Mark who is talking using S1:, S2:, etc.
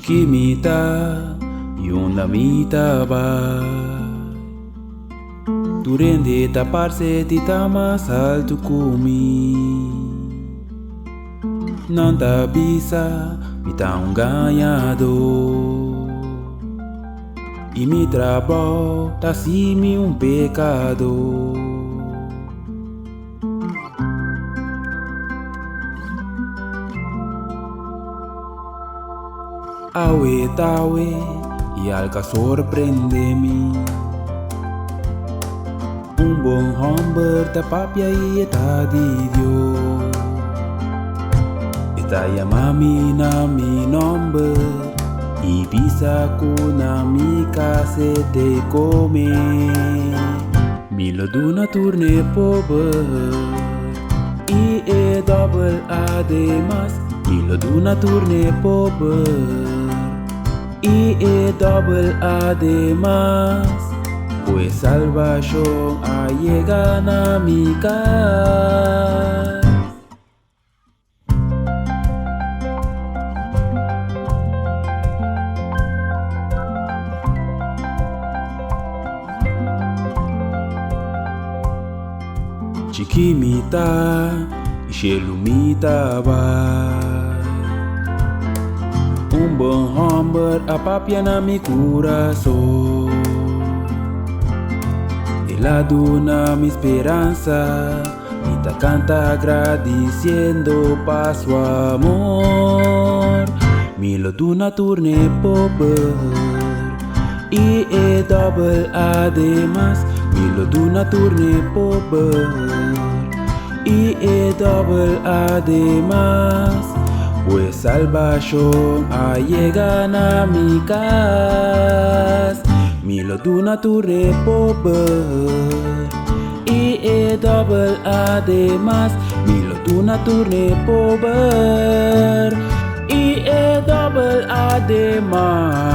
S1: Chiquimita y una mita va. Tu rende taparse tita más alto kumi. Não te avisa, me tá ganhador. E me trabalho, tá sim pecador. Awe tawe, e algo sorprende-me. Bom homem, tá papia e tá de Deus. Está llamando na mi nombre y pisa kuna mi casa te come. Mi lo duna turne pobre y double además. Mi lo duna turne pobre y double además. Pues salvación ha llegado a mi casa. Chiquimita y chelumita va. Bom hombre apapia na mi corazón. La duna mi esperanza y te canta agradeciendo pa su amor. Mi lo duna turne pobre y double además. Mi lo duna turne pobre y double además. Pues salvación ha llegado a mi casa. Mi lo duna turne pobre y double además. Mi lo duna turne pobre y double además.